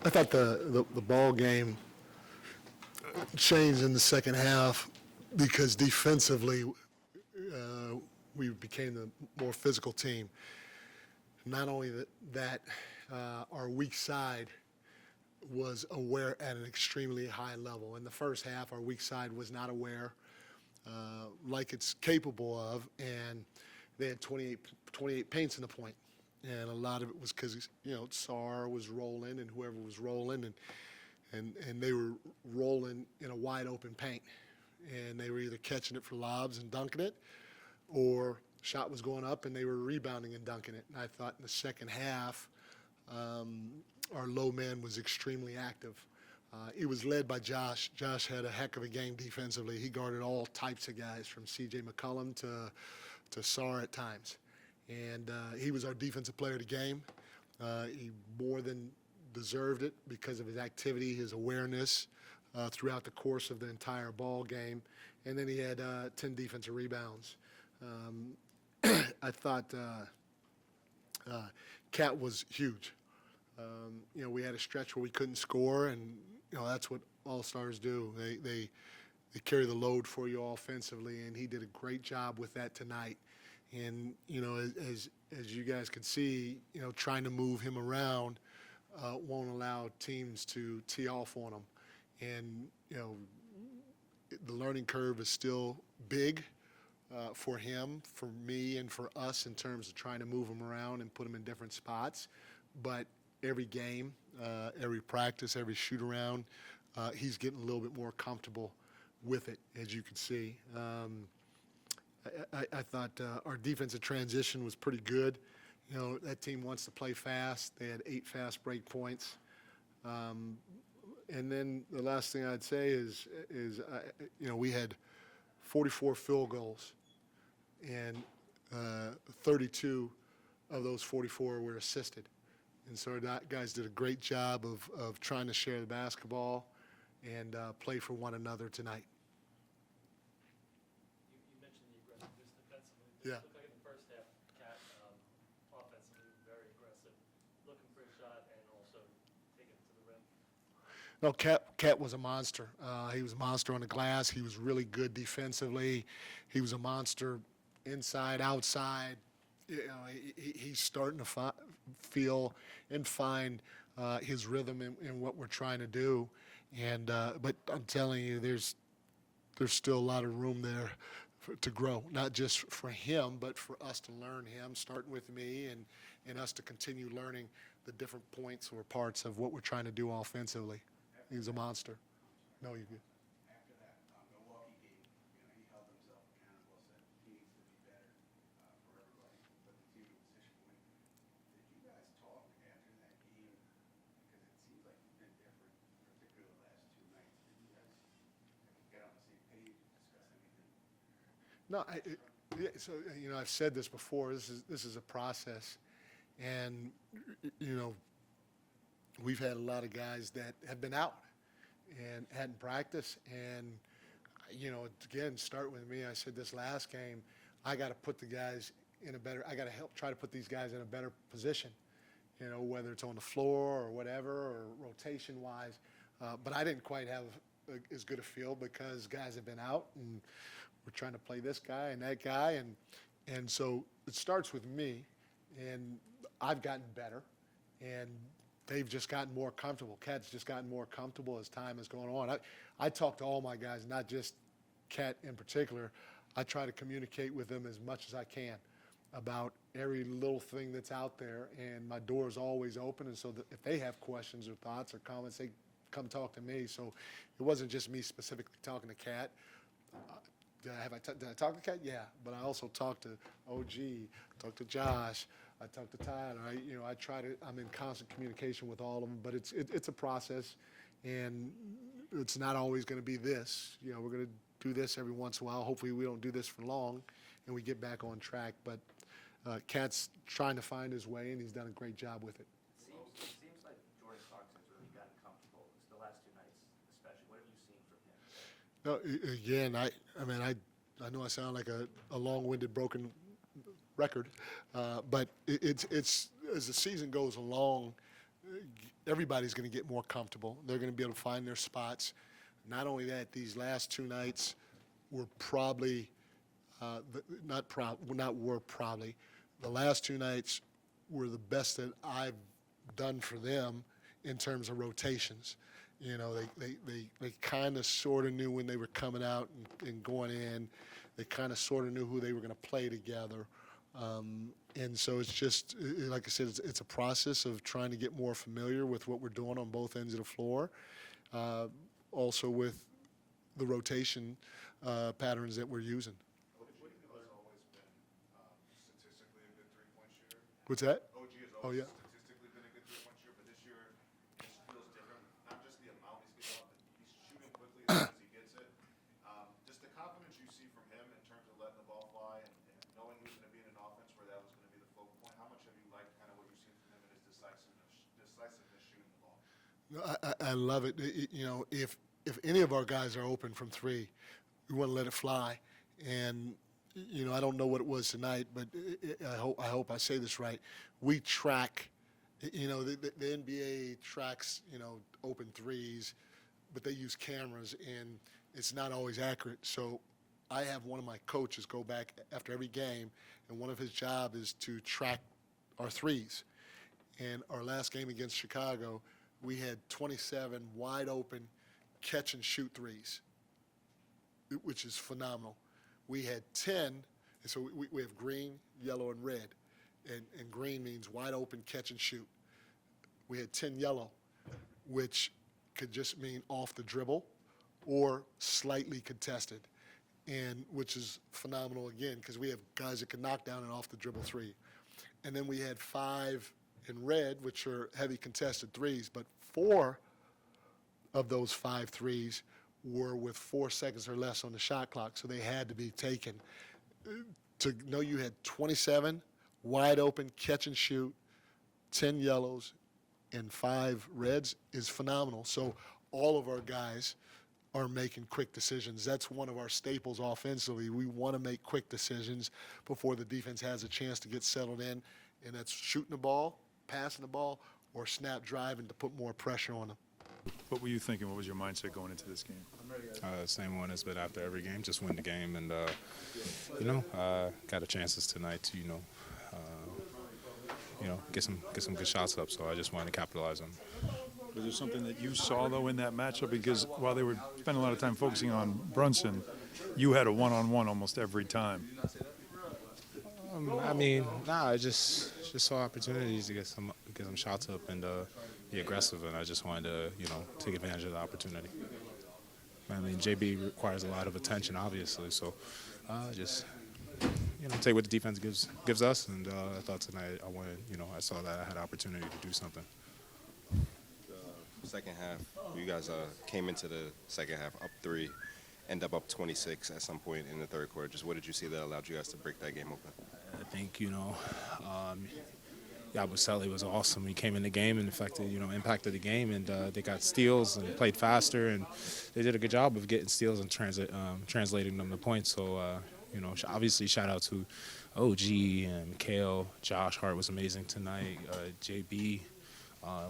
I thought the ball game changed in the second half because defensively we became the more physical team. Not only that, our weak side was aware at an extremely high level. In the first half, our weak side was not aware like it's capable of, and they had 28 paints in the point. And a lot of it was because, Sar was rolling and whoever was rolling, and they were rolling in a wide open paint. And they were either catching it for lobs and dunking it, or shot was going up and they were rebounding and dunking it. And I thought in the second half, our low man was extremely active. It was led by Josh. Josh had a heck of a game defensively. He guarded all types of guys, from C.J. McCollum to Sar at times. And he was our defensive player of the game. He more than deserved it because of his activity, his awareness throughout the course of the entire ball game. And then he had 10 defensive rebounds. I thought Cat was huge. We had a stretch where we couldn't score, and that's what all-stars do. They carry the load for you offensively, and he did a great job with that tonight. And as you guys can see, trying to move him around won't allow teams to tee off on him. And the learning curve is still big for him, for me, and for us in terms of trying to move him around and put him in different spots. But every game, every practice, every shoot around, he's getting a little bit more comfortable with it, as you can see. I thought our defensive transition was pretty good. That team wants to play fast. They had 8 fast break points. And then the last thing I'd say is we had 44 field goals, and 32 of those 44 were assisted. And so our guys did a great job of trying to share the basketball and play for one another tonight. You mentioned the aggressiveness defensively. Yeah. It looked like in the first half, Cat offensively very aggressive, looking for a shot and also taking it to the rim. No, Cat was a monster. He was a monster on the glass. He was really good defensively. He was a monster inside, outside. He's starting to feel and find his rhythm in what we're trying to do. And but I'm telling you, there's still a lot of room there to grow, not just for him, but for us to learn him, starting with me, and us to continue learning the different points or parts of what we're trying to do offensively. He's a monster. No, you're good. After that Milwaukee game, he held himself accountable, said he needs to be better for everybody, put the team in position to win. Did you guys talk after that game? Because it seems like you've been different, particularly the last 2 nights. Did you guys get on the same page, discuss anything? No, so I've said this before. This is a process, and we've had a lot of guys that have been out and hadn't practiced. And, again, start with me. I said this last game, I got to put the guys in a better – I got to help try to put these guys in a better position, whether it's on the floor or whatever or rotation-wise. But I didn't quite have as good a feel because guys have been out, and we're trying to play this guy and that guy. And so it starts with me, and I've gotten better. And they've just gotten more comfortable. Cat's just gotten more comfortable as time has gone on. I talk to all my guys, not just Cat in particular. I try to communicate with them as much as I can about every little thing that's out there, and my door is always open. And so that if they have questions or thoughts or comments, they come talk to me. So it wasn't just me specifically talking to Cat. Did I talk to Cat? Yeah, but I also talked to OG, talked to Josh, I talked to Tyler. I'm in constant communication with all of them, but it's a process, and it's not always going to be this. We're going to do this every once in a while. Hopefully we don't do this for long, and we get back on track. But Cat's trying to find his way, and he's done a great job with it. Seems like Jordan Clarkson's really gotten comfortable. It's the last 2 nights, especially. What have you seen from him? No, again, I know I sound like a long-winded, broken record, but it's as the season goes along, everybody's going to get more comfortable. They're going to be able to find their spots. Not only that, these last 2 nights were probably the last 2 nights were the best that I've done for them in terms of rotations. You know, they kind of sort of knew when they were coming out and going in. They kind of sort of knew who they were going to play together. And so it's just, like I said, it's a process of trying to get more familiar with what we're doing on both ends of the floor. Also with the rotation patterns that we're using. OG has always been statistically a good three-point shooter. What's that? OG has Oh, always yeah. statistically been a good three-point shooter, but this year it feels different. Not just the amount he's getting off, but he's shooting quickly as soon as he gets it. Just the confidence you see from him in terms of letting the ball fly and knowing he was going to be in an offense where that was going to be the focal point. How much have you liked kind of what you've seen from him and his decisiveness shooting the ball? No, I love it. You know, if any of our guys are open from 3, we want to let it fly. And, you know, I don't know what it was tonight, but I hope I say this right. We track, you know, the NBA tracks, you know, open threes, but they use cameras, and it's not always accurate. So I have one of my coaches go back after every game, and one of his job is to track our threes. And our last game against Chicago, we had 27 wide open catch and shoot threes, which is phenomenal. We had 10, and so we have green, yellow, and red. And green means wide open catch and shoot. We had 10 yellow, which could just mean off the dribble or slightly contested, and which is phenomenal again because we have guys that can knock down an off the dribble 3. And then we had 5 in red, which are heavy contested threes, but 4 of those 5 threes were with 4 seconds or less on the shot clock, so they had to be taken. To know you had 27 wide open catch and shoot, 10 yellows, and 5 reds is phenomenal. So all of our guys are making quick decisions. That's one of our staples offensively. We want to make quick decisions before the defense has a chance to get settled in, and that's shooting the ball, passing the ball, or snap driving to put more pressure on them. What were you thinking? What was your mindset going into this game? Same one as been after every game, just win the game, and got a chances tonight to get some good shots up. So I just wanted to capitalize on them. Was there something that you saw though in that matchup? Because while they were spending a lot of time focusing on Brunson, you had a one-on-one almost every time. I just saw opportunities to get some shots up and be aggressive, and I just wanted to take advantage of the opportunity. I mean, JB requires a lot of attention, obviously, so just take what the defense gives us, and I thought tonight I saw that I had an opportunity to do something. Second half, you guys came into the second half up 3, end up 26 at some point in the third quarter. Just what did you see that allowed you guys to break that game open? I think Yabusele was awesome. He came in the game and impacted the game, and they got steals and played faster, and they did a good job of getting steals and translating them to points. So obviously shout out to OG and Mikhail. Josh Hart was amazing tonight. JB.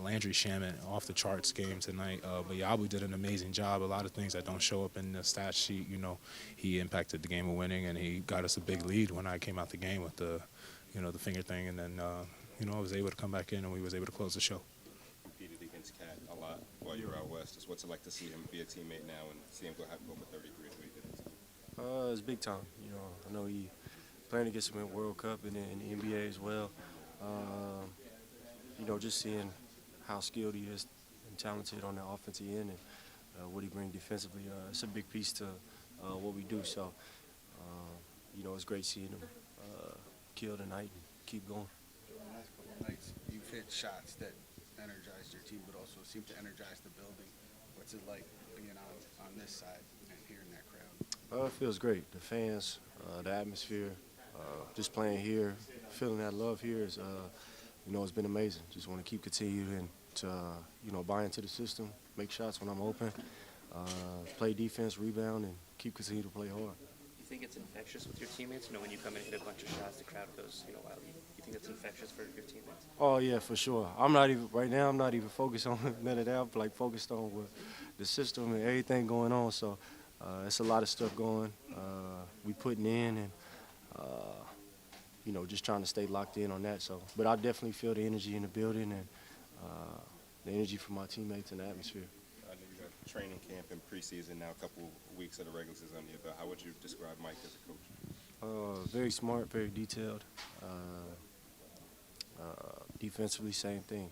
Landry Shamet off the charts game tonight, but Yabu did an amazing job. A lot of things that don't show up in the stat sheet. He impacted the game of winning, and he got us a big lead when I came out the game with the finger thing, and then I was able to come back in and we was able to close the show. You competed against Cat a lot while you were out west. Just what's it like to see him be a teammate now and see him go for 33 as we did? It's big time. I know he playing against him in World Cup and in the NBA as well. Just seeing how skilled he is and talented on the offensive end and what he brings defensively. It's a big piece to what we do. So, it's great seeing him kill tonight and keep going. The last couple of nights, you've hit shots that energized your team, but also seem to energize the building. What's it like being on this side and hearing that crowd? It feels great. The fans, the atmosphere, just playing here, feeling that love here is, it's been amazing. Just want to keep continuing to, buy into the system, make shots when I'm open, play defense, rebound, and keep continuing to play hard. you think it's infectious with your teammates? You know, when you come in and hit a bunch of shots, the crowd goes, you know, wild. You think it's infectious for your teammates? Oh yeah, for sure. Right now I'm not even focused on none of that. I'm like focused on what the system and everything going on. So it's a lot of stuff going. We putting in and you know, just trying to stay locked in on that. So, but I definitely feel the energy in the building and the energy from my teammates and the atmosphere. I know you got training camp and preseason now, a couple weeks of the regular season under your belt. How would you describe Mike as a coach? Very smart, very detailed. Defensively, same thing.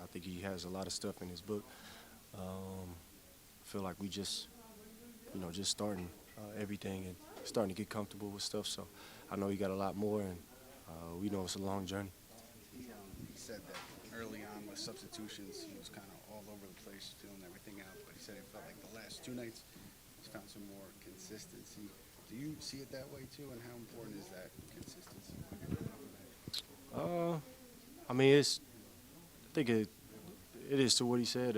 I think he has a lot of stuff in his book. I feel like we just, you know, just starting everything and starting to get comfortable with stuff. So I know he got a lot more, and we know it's a long journey. He said that early on with substitutions, he was kind of all over the place, filling everything out. But he said it felt like the last 2 nights, he's found some more consistency. Do you see it that way too? And how important is that consistency? I mean, I think it is to what he said.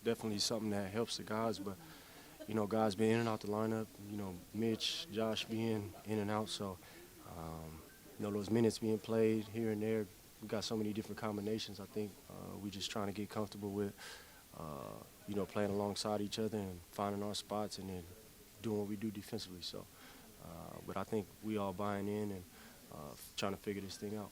Definitely something that helps the guys, but you know, guys being in and out the lineup. You know, Mitch, Josh being in and out. So, you know, those minutes being played here and there. We got so many different combinations. I think we're just trying to get comfortable with, you know, playing alongside each other and finding our spots and then doing what we do defensively. So, but I think we all buying in and trying to figure this thing out.